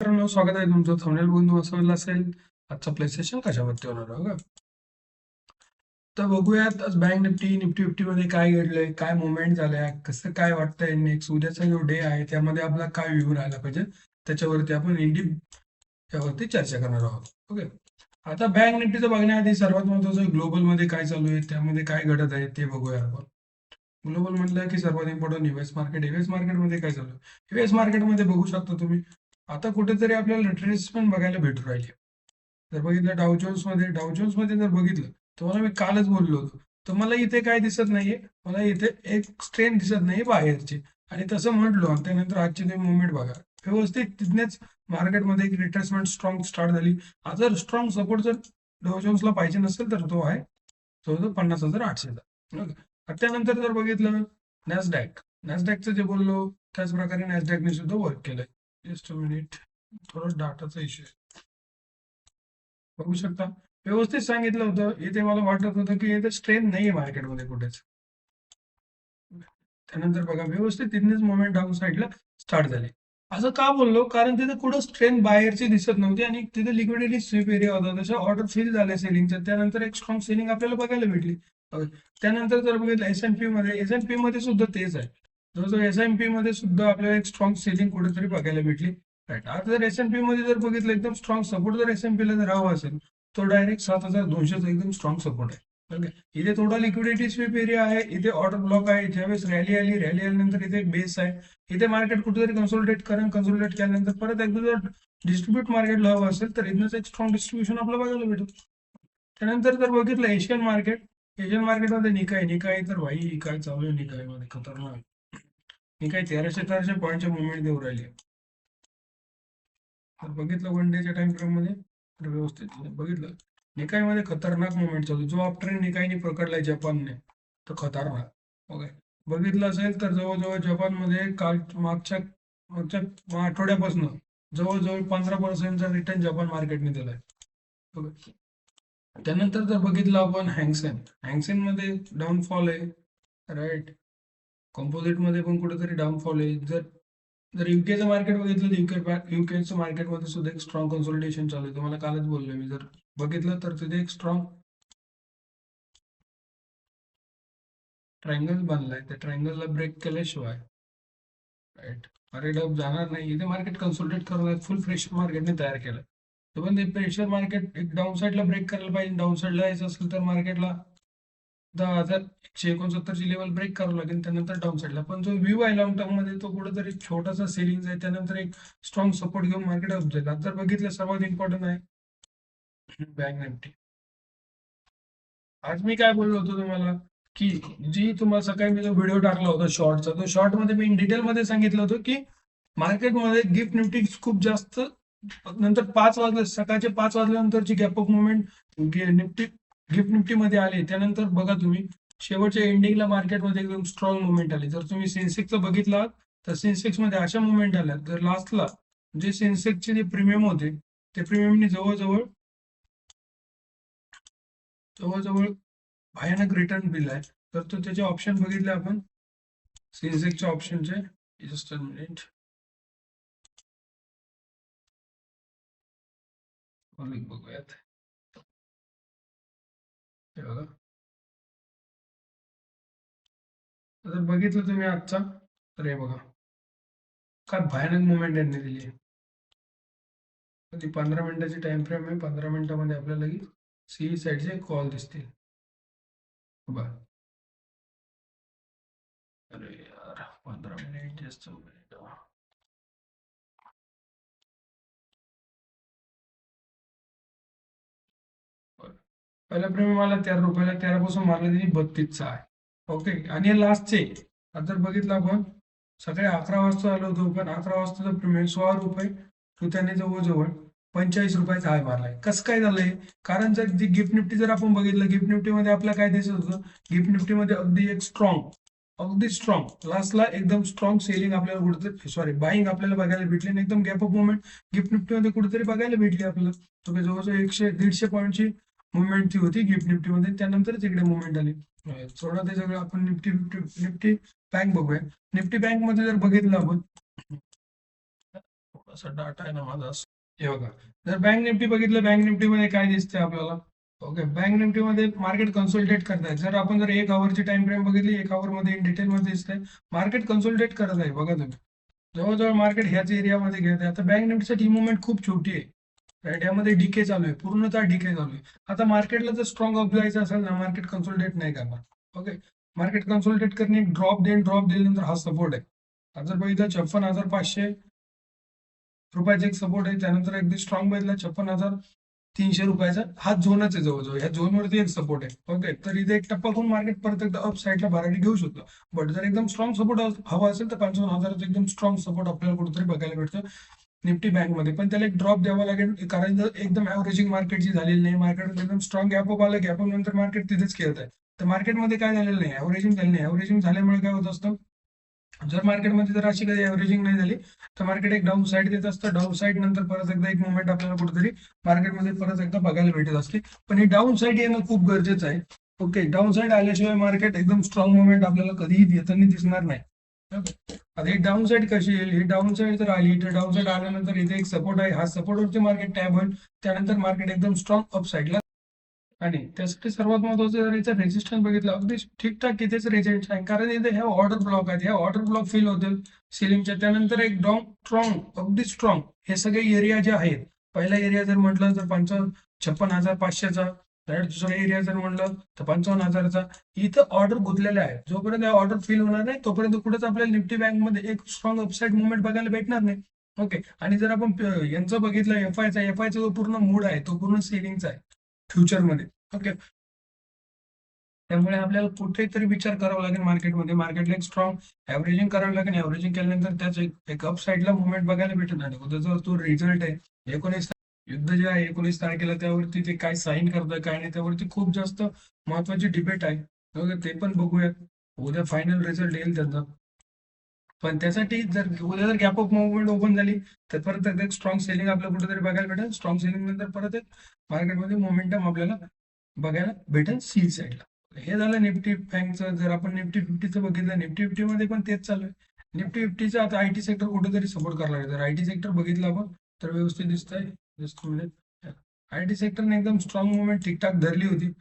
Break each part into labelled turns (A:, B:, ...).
A: मित्रांनो, स्वागत आहे तुमचं. थंबनेल बघून तुम्हाला समजलं असेल आजचा प्ले सेशन कशावरती होणार आहे. बघा, तर बघूयात आज बँक निफ्टी निफ्टी फिफ्टी मध्ये काय घडलंय, काय मुवमेंट झाल्या, कसं काय वाटतंय. नेक्स्ट उद्याचा जो डे आहे त्यामध्ये आपला काय व्ह्यू राहायला पाहिजे, त्याच्यावरती आपण यावरती चर्चा करणार आहोत. ओके, आता बँक निफ्टीचं बघण्याआधी सर्वात महत्वाचं ग्लोबल मध्ये काय चालू आहे, त्यामध्ये काय घडत आहे ते बघूया आपण. ग्लोबल म्हटलं की सर्वात इम्पॉर्टंट युएस मार्केट. युएस मार्केटमध्ये काय चालू आहे, युएस मार्केटमध्ये बघू शकता तुम्ही आता कुठेतरी आपल्याला रिट्रेसमेंट बघायला भेटू राहिली. जर बघितलं डाव जोन्स मध्ये जर बघितलं, तुम्हाला मी कालच बोललो होतो, तर मला इथे काय दिसत नाहीये, मला इथे एक स्ट्रेंथ दिसत नाही बाहेरची. आणि तसं म्हटलो आणि त्यानंतर आजची तुम्ही मुवमेंट बघा, व्यवस्थित तिथनेच मार्केटमध्ये एक रिट्रेसमेंट स्ट्रॉंग स्टार्ट झाली. आता जर स्ट्रॉंग सपोर्ट जर डाव जोन्सला पाहिजे नसेल तर तो आहे जवळजवळ 50,800चा. त्यानंतर जर बघितलं नॅसडॅकचं जे बोललो त्याच प्रकारे नॅसडॅकने सुद्धा वर्क केलंय. जस्ट मिनिट, थोडं डाटाचा इश्यू बघू शकता. व्यवस्थित सांगितलं होतं, इथे मला वाटत होतं की इथे स्ट्रेंथ नाहीये मार्केटमध्ये कुठेच. त्यानंतर बघा व्यवस्थित तिथेच मोमेंट डाऊन साईडला स्टार्ट झाले. असं का बोललो, कारण तिथे कुठं स्ट्रेंथ बाहेरची दिसत नव्हती आणि तिथे लिक्विडिटी स्वीप एरिया होता. तशा ऑर्डर फिल झाल्या सेलिंगच्या, त्यानंतर एक स्ट्रॉंग सेलिंग आपल्याला बघायला भेटली. त्यानंतर जर बघितलं एस एन पी मध्ये सुद्धा तेच आहे. जवळजवळ एस-एन-पी मध्ये सुद्धा आपल्याला एक स्ट्रॉंग सेलिंग कुठेतरी बघायला भेटली. राईट, आता जर एस-एन-पी मध्ये जर बघितलं एकदम स्ट्रॉंग सपोर्ट जर एस-एन-पी ला जर हवा असेल, तो डायरेक्ट 7,200चा एकदम स्ट्रॉंग सपोर्ट आहे. ओके, इथे थोडा लिक्विडिटी स्वीप एरिया आहे, इथे ऑर्डर ब्लॉक आहे. ज्यावेळेस रॅली आल्यानंतर इथे एक बेस आहे. इथे मार्केट कुठेतरी कन्सोलिडेट केल्यानंतर परत एकदा जर डिस्ट्रीब्यूट मार्केटला हवं असेल तर इथनंच एक स्ट्रॉंग डिस्ट्रीब्युशन आपल्याला बघायला भेटेल. त्यानंतर जर बघितलं एशियन मार्केटमध्ये निकाय तर भाई काय चालू आहे निकायमध्ये, खतरनाक. निकाय 1300 पॉईंटचे मुवमेंट देऊ राहिले. तर बघितलं वन डेच्या टाइम फ्रेम मध्ये तर व्यवस्थित बघितलं निकायमध्ये खतरनाक मुवमेंट चालू. जो आफ्टर निकायने पकडलाय जपानने, तर खतरनाक. ओके, बघितलं असेल तर जवळजवळ जपानमध्ये काल मागच्या मागच्या आठवड्यापासून जवळजवळ 15%चा रिटर्न जपान मार्केटने दिलाय. ओके, त्यानंतर जर बघितलं आपण हँगसेन मध्ये डाऊनफॉल आहे. राईट, कॉम्पोजिट मध्ये पण कुठेतरी डाऊनफॉल आहे. जर जर युकेचं मार्केट बघितलं तर युकेचं मार्केटमध्ये सुद्धा एक स्ट्रॉंग कन्सोलिडेशन चालू आहे. तुम्हाला कालच बोललोय मी. जर बघितलं तर तिथे एक स्ट्रॉंग ट्रायंगल बनलाय. त्या ट्रायंगलला ब्रेक केल्याशिवाय राईट मार्केट अप जाणार नाही. इथे मार्केट कन्सोलिडेट करणार, फुल प्रेशर मार्केटने तयार केलं. पण ते प्रेशर मार्केट एक डाऊन साईडला ब्रेक करायला पाहिजे. डाऊन साईडला यायचं असेल तर मार्केटला 10,169ची लेवल ब्रेक करावं लागेल, त्यानंतर डाऊन साईडला. पण जो व्ह्यू आहे लॉंग टर्म मध्ये तो कुठेतरी छोटासा सेलिंग आहे, त्यानंतर एक स्ट्रॉंग सपोर्ट घेऊन मार्केट अप जाईल. आता जर बघितलं सर्वात इम्पॉर्टंट आहे बँक निफ्टी. आज मी काय बोललो होतो तुम्हाला, की जी तुम्हाला सकाळी मी जो व्हिडिओ टाकला होता शॉर्टचा, तो शॉर्ट मध्ये मी इन डिटेल मध्ये सांगितलं होतं की मार्केटमध्ये गिफ्ट निफ्टी खूप जास्त नंतर 5 वाजले, सकाळचे 5 वाजल्यानंतरची gap up movement Nifty GIFT Nifty मध्ये आली. त्यानंतर बघा तुम्ही शेवटच्या एंडिंगला मार्केटमध्ये एकदम स्ट्रॉंग मुवमेंट आली. जर तुम्ही सेन्सेक्सचं बघितलं तर सेन्सेक्स मध्ये अशा मुवमेंट आल्या तर लास्टला जे सेन्सेक्सचे जे प्रीमियम होते, ते प्रीमियमने जवळजवळ जवळजवळ भयानक रिटर्न दिलाय. तर तो त्याचे ऑप्शन बघितले आपण सेन्सेक्सच्या ऑप्शनचे. जस्ट अ मिनिट, बघूयात. हे बघा, जर बघितलं तुम्ही आजचा, तर हे बघा काय भयानक मुवमेंट यांनी दिली आहे. ती 15 मिनिटाची टाइम फ्रेम आहे. 15 मिनिटामध्ये आपल्याला सी साईडचे कॉल दिसतील. बघा, अरे यार 15 मिनिट, जास्त मिनिट. पहिला प्रेमी मला 13 रुपयाला, 13 पासून मारला त्यांनी 32चा आहे. ओके, आणि हे लास्टचे आता जर बघितलं आपण सकाळी 11 वाजता आलो होतो, पण 11 वाजताचा प्रीमियम 16 रुपये, तो त्याने जवळजवळ 45 रुपयाचा हाय मारलाय. कसं काय झालंय, कारण जर गिफ्ट निफ्टी जर आपण बघितलं, गिफ्ट निफ्टीमध्ये आपल्याला काय दिसत होतं, गिफ्ट निफ्टीमध्ये अगदी स्ट्रॉंग लास्टला एकदम स्ट्रॉंग सेलिंग आपल्याला कुठेतरी, सॉरी बाईंग आपल्याला बघायला भेटली आणि एकदम गॅप अप मुवमेंट गिफ्ट निफ्टीमध्ये कुठेतरी बघायला भेटली आपल्याला. तर जवळजवळ 100-150 पॉईंटची मुवमेंट ती होती गिफ्ट निफ्टीमध्ये. त्यानंतरच इकडे मुवमेंट आली. थोडं ते सगळं आपण निफ्टी बँक बघूया. निफ्टी बँक मध्ये जर बघितलं आपण असा डाटा आहे ना माझा. हे बघा, जर बँक निफ्टी बघितलं, बँक निफ्टीमध्ये काय दिसतंय आपल्याला? ओके, बँक निफ्टीमध्ये मार्केट कन्सोलिडेट करताय. जर आपण जर 1 आवरची टाइम फ्रेम बघितली, 1 आवरमध्ये इन डिटेलमध्ये दिसतंय मार्केट कन्सोलिडेट करत आहे. बघा तुम्ही, जवळजवळ मार्केट ह्याच एरियामध्ये घेत आहे. आता बँक निफ्टीसाठी ही मुवमेंट खूप छोटी आहे, राईट. यामध्ये डीके चालू आहे, पूर्णतः डीके चालू आहे. आता मार्केटला जर स्ट्रॉंग अप जायचं असेल ना, मार्केट कन्सोलिडेट नाही करणार. ओके, मार्केट कन्सोलिडेट करणे, ड्रॉप दिल्यानंतर हा सपोर्ट आहे. आता जर बघितलं 56,500 रुपयाचा एक सपोर्ट आहे. त्यानंतर अगदी स्ट्रॉंग बघितला 56,300 रुपयाचा, हा झोनच आहे जवळजवळ. ह्या झोनवरती एक सपोर्ट आहे. ओके, तर इथे एक टप्पा करून मार्केट परत एकदा अप साईडला भरारी घेऊ शकतो. बट जर एकदम स्ट्रॉंग सपोर्ट हवा असेल तर 55,000चा एकदम स्ट्रॉंग सपोर्ट आपल्याला कुठेतरी बघायला भेटतं निफ्टी बँकमध्ये. पण त्याला एक ड्रॉप द्यावा लागेल, कारण जर एकदम ॲव्हरेजिंग मार्केटची झालेली नाही, मार्केट एकदम स्ट्रॉंग गॅप अप आलं, गॅप अप नंतर मार्केट तिथेच खेळत आहे. तर मार्केटमध्ये काय झालेलं नाही, ॲव्हरेजिंग झाली नाही. ॲव्हरेजिंग झाल्यामुळे काय होत असतं, जर मार्केटमध्ये जर अशी काही ॲव्हरेजिंग नाही झाली तर मार्केट एक डाऊन साईड देत असतं. डाऊन साईड नंतर परत एकदा एक मुवमेंट आपल्याला कुठेतरी मार्केटमध्ये परत एकदा बघायला भेटत असते. पण ही डाऊन साईड येणं खूप गरजेचं आहे. ओके, डाऊन साईड आल्याशिवाय मार्केट एकदम स्ट्रॉंग मुवमेंट आपल्याला कधीही येताना दिसणार नाही. Okay. आता ही डाऊन साईड कशी येईल? ही डाऊन साईड जर आली तर डाऊन साईड आल्यानंतर इथे एक सपोर्ट आहे, हा सपोर्टवरती मार्केट टॅप होईल. त्यानंतर मार्केट एकदम स्ट्रॉंग अप साईडला, आणि त्यासाठी सर्वात महत्वाचं जर याचा रेजिस्टन्स बघितलं, अगदी ठीकठाक इथेच रेजिस्टन्स आहे. कारण इथे ह्या ऑर्डर ब्लॉक आहेत, ह्या ऑर्डर ब्लॉक फिल होतील सिलिंगच्या. त्यानंतर एक डाऊन स्ट्रॉंग, अगदी स्ट्रॉंग हे सगळे एरिया जे आहेत. पहिला एरिया जर म्हटलं तर 56,500चा, दुसरा एरिया जर म्हटलं तर 55,000चा. इथं ऑर्डर गुंतलेल्या आहेत. जोपर्यंत ऑर्डर फिल होणार नाही तोपर्यंत कुठेच आपल्याला निफ्टी बँकमध्ये एक स्ट्रॉंग अपसाईड मुवमेंट बघायला भेटणार नाही. ओके, आणि जर आपण यांचं बघितलं, एफआयचा जो पूर्ण मूड आहे तो पूर्ण सेलिंगचा आहे फ्युचरमध्ये. ओके, त्यामुळे आपल्याला कुठेतरी विचार करावा लागेल मार्केटमध्ये. मार्केटला एक स्ट्रॉंग ॲव्हरेजिंग करावं लागेल. ॲव्हरेजिंग केल्यानंतर त्याच एक अप साईडला मुवमेंट बघायला भेटेल. आणि उद्याचा जो रिझल्ट आहे 19 युद्ध जे आहे 19 तारखेला, त्यावरती ते काय साईन करतं काय नाही, त्यावरती खूप जास्त महत्वाची डिबेट आहे. ओके, ते पण बघूयात. उद्या फायनल रिझल्ट येईल त्यांचा. पण त्यासाठी जर उद्या जर गॅप ऑफ मुवमेंट ओपन झाली तर परत एक स्ट्रॉंग सेलिंग आपल्याला कुठेतरी बघायला भेटेल. स्ट्रॉंग सेलिंग नंतर परत एक मार्केटमध्ये मोमेंटम आपल्याला बघायला भेटेल सी साईडला. हे झालं निफ्टी बँकचं. जर आपण निफ्टी फिफ्टीचं बघितलं, निफ्टी फिफ्टीमध्ये पण तेच चालू आहे. निफ्टी फिफ्टीचं आता आयटी सेक्टर कुठेतरी सपोर्ट करायला लागेल. जर आयटी सेक्टर बघितलं आपण तर व्यवस्थित दिसतंय. जस्ट मिनिट, आयटी सेक्टरने एकदम स्ट्रॉंग मुवमेंट ठीकठाक धरली होती.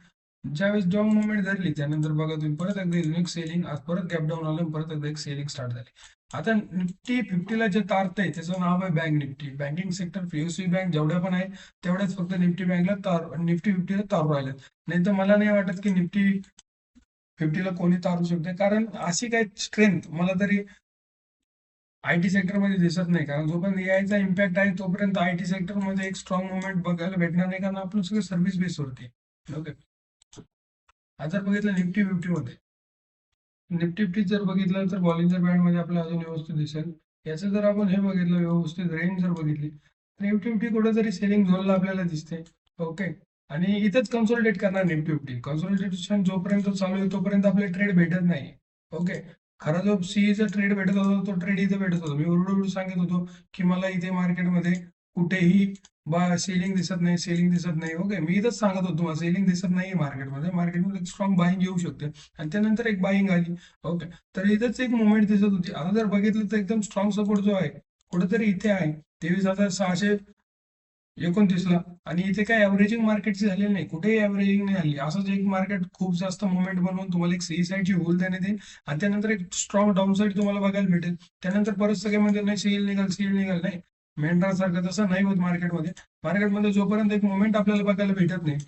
A: ज्यावेळेस स्ट्रॉंग मुवमेंट धरली त्यानंतर बघा तुम्ही परत एकदा एक सेलिंग, आज परत गॅप डाऊन आलं आणि परत एकदा एक सेलिंग स्टार्ट झाली. आता निफ्टी फिफ्टीला जे तारतंय त्याचं नाव आहे bank Nifty. Banking sector, POC bank जेवढ्या पण आहे तेवढ्याच फक्त निफ्टी बँकला तार, निफ्टी फिफ्टीला तारू राहिलेत. नाही तर मला नाही वाटत की निफ्टी फिफ्टीला कोणी तारू शकते, कारण अशी काही स्ट्रेंथ मला तरी आयटी सेक्टरमध्ये दिसत नाही. कारण जोपर्यंत एआयचा इम्पॅक्ट आहे तोपर्यंत आयटी सेक्टरमध्ये एक स्ट्रॉंग मुवमेंट बघायला भेटणार नाही, कारण आपलं सगळं सर्व्हिस बेसवरती. ओके, आज जर बघितलं निफ्टी फिफ्टीमध्ये, निफ्टी फिफ्टी जर बघितलं तर बॉलिंजर बँडमध्ये आपल्याला अजून व्यवस्थित दिसेल. याचं जर आपण हे बघितलं व्यवस्थित रेंज जर बघितली, निफ्टी फिफ्टी कुठेतरी सेलिंग झोनला आपल्याला दिसते. ओके, आणि इथेच कन्सोलिडेट करणार निफ्टी फिफ्टी. कन्सोलिडेशन जोपर्यंत चालू आहे तोपर्यंत आपले ट्रेड भेटत नाही. ओके, खरा जो सीईचा ट्रेड भेटत होता तो ट्रेड इथे भेटत होता. मी ओरडून सांगत होतो की मला इथे मार्केटमध्ये कुठेही सेलिंग दिसत नाही, सेलिंग दिसत नाही. ओके, मी इथंच सांगत होतो तुम्हाला सेलिंग दिसत नाही मार्केटमध्ये. मार्केटमध्ये स्ट्रॉंग बाईंग येऊ शकते आणि त्यानंतर एक बाईंग आली. ओके, तर इथंच एक मुवमेंट दिसत होती. आता जर बघितलं तर एकदम स्ट्रॉंग सपोर्ट जो आहे कुठेतरी इथे आहे 23,629ला. आणि इथे काय ॲव्हरेजिंग मार्केटची झालेली नाही, कुठेही ॲव्हरेजिंग नाही आली. असंच एक मार्केट खूप जास्त मुवमेंट बनवून तुम्हाला एक सी साईडची होल देण्यात येईल आणि त्यानंतर एक स्ट्रॉंग डाऊन साईड तुम्हाला बघायला भेटेल. त्यानंतर परत सगळे म्हणजे नाही सील निघाल नाही, मेंढरासारखं तसं नाही होत मार्केटमध्ये. मार्केटमध्ये जोपर्यंत एक मुवमेंट आपल्याला बघायला भेटत नाही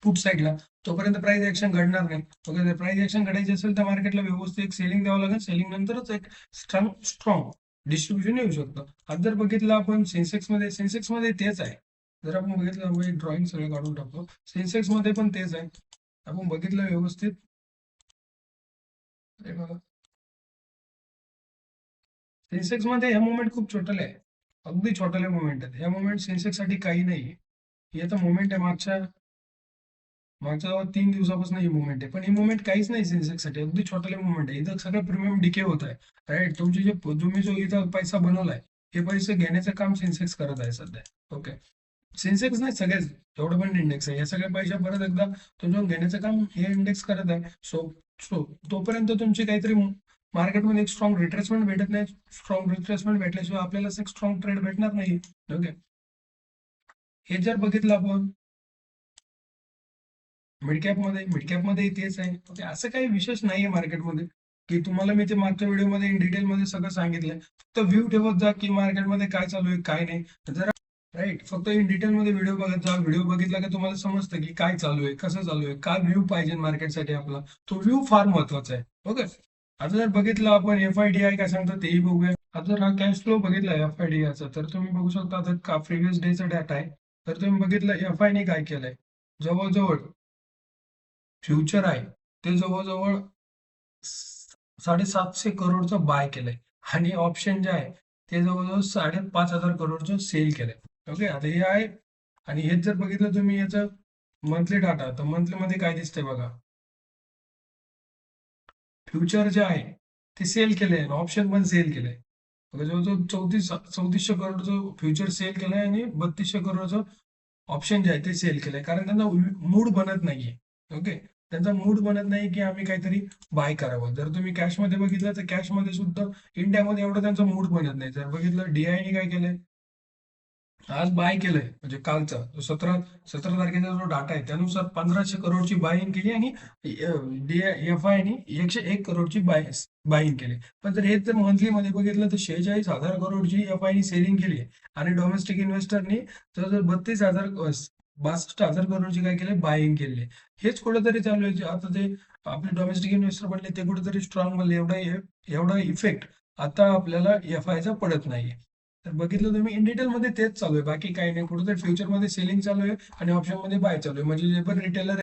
A: पुट साईडला तोपर्यंत प्राइस ऍक्शन घडणार नाही. ओके, जर प्राइस ऍक्शन घडायची असेल तर मार्केटला व्यवस्थित एक सेलिंग द्यावं लागेल. सेलिंग नंतरच एक स्ट्रॉंग डिस्ट्रीब्युशन येऊ शकतं. आज जर बघितलं आपण सेन्सेक्समध्ये तेच आहे. जर आपण बघितलं, आपण एक ड्रॉइंग सगळं काढून टाकतो. सेन्सेक्समध्ये पण तेच आहे. आपण बघितलं व्यवस्थित, हे बघा सेन्सेक्समध्ये ह्या मुवमेंट खूप छोटले आहे, अगदी छोटले मुवमेंट आहेत. ह्या मुवमेंट सेन्सेक्ससाठी काही नाही. हे आता मुवमेंट आहे मागच्या मागच्या 3 दिवसापासून ही मुवमेंट आहे, पण ही मुवमेंट काहीच नाही सेन्सेक्ससाठी, अगदी छोटले मुवमेंट आहे. इथं सगळं प्रीमियम डिके होत आहे, राईट. तुमची जे तुम्ही जो इथं पैसा बनवलाय हे पैसे घेण्याचं काम सेन्सेक्स करत आहे सध्या. ओके, सेन्सेक्स नाही, सगळेच जेवढं पण इंडेक्स आहे या सगळ्या पैसे परत एकदा तुमच्याकडून घेण्याचं काम हे इंडेक्स करत आहे. सो सो तोपर्यंत तुमची काहीतरी मार्केटमध्ये एक स्ट्रॉंग रिट्रेसमेंट भेटत नाही. स्ट्रॉंग रिट्रेसमेंट भेटल्याशिवाय आपल्याला एक स्ट्रॉंग ट्रेड भेटणार नाही. ओके, हे जर बघितलं आपण मिड कॅपमध्ये तेच आहे. ओके, असं काही विशेष नाहीये मार्केटमध्ये की तुम्हाला मी ते मागच्या व्हिडिओमध्ये इन डिटेलमध्ये सगळं सांगितलंय. फक्त व्ह्यू ठेवत जा की मार्केटमध्ये काय चालू आहे काय नाही. जर राईट, फक्त इन डिटेलमध्ये व्हिडिओ बघत जा. व्हिडिओ बघितला की तुम्हाला समजतं की काय चालू आहे, कसं चालू आहे, काय व्ह्यू पाहिजे मार्केटसाठी आपला. तो व्ह्यू फार महत्वाचा आहे. ओके, आता जर बघितलं आपण FIDI काय सांगतं तेही बघूया. आता जर हा कॅश फ्लो बघितला FIDIचा तर तुम्ही बघू शकता. आता का प्रिव्हियस डेचा डाटा आहे. तर तुम्ही बघितलं FI ने काय केलंय. जवळजवळ फ्युचर आहे ते जवळजवळ 750 करोडचं बाय केलंय आणि ऑप्शन जे आहे ते जवळजवळ 5,500 करोडचं सेल केलंय. ओके, आता हे आहे. आणि हेच जर बघितलं तुम्ही याचं मंथली डाटा, तर मंथली मध्ये काय दिसतंय बघा. फ्युचर जे आहे ते सेल केलंय आणि ऑप्शन पण सेल केलंय. बघा, जवळजवळ 3400 करोडचं फ्युचर सेल केलंय आणि 3200 करोडचं ऑप्शन जे आहे ते सेल केलंय. कारण त्यांना मूड बनत नाहीये. ओके, त्यांचा मूड बनत नाही की आम्ही काहीतरी बाय करावं. जर तुम्ही कॅशमध्ये बघितलं तर कॅशमध्ये सुद्धा इंडियामध्ये एवढं त्यांचा मूड बनत नाही. जर बघितलं DI ने काय केलंय, आज बाय केलंय म्हणजे कालचा जो 17 तारखेचा जो डाटा आहे त्यानुसार 1500 करोडची बाईंग केली आणि FI ने 101 करोडची बाईंग केली. पण जर हेच जर मंथली मध्ये बघितलं तर 46,000 करोडची FI ने सेलिंग केली आहे आणि डोमेस्टिक इन्व्हेस्टरनी जवळजवळ 62,000 करोडची काय केली, बाईंग केली आहे. हेच कुठेतरी चालू आहे. आता ते आपले डोमेस्टिक इन्व्हेस्टर बनले ते कुठेतरी स्ट्रॉंग बनले. एवढा इफेक्ट आता आपल्याला FIचा पडत नाहीये. तर बघितलं तुम्ही इन डिटेलमध्ये तेच चालू आहे. बाकी काही नाही. कुठेतरी फ्युचरमध्ये सेलिंग चालू आहे आणि ऑप्शनमध्ये बाय चालू आहे. म्हणजे जे पण रिटेलर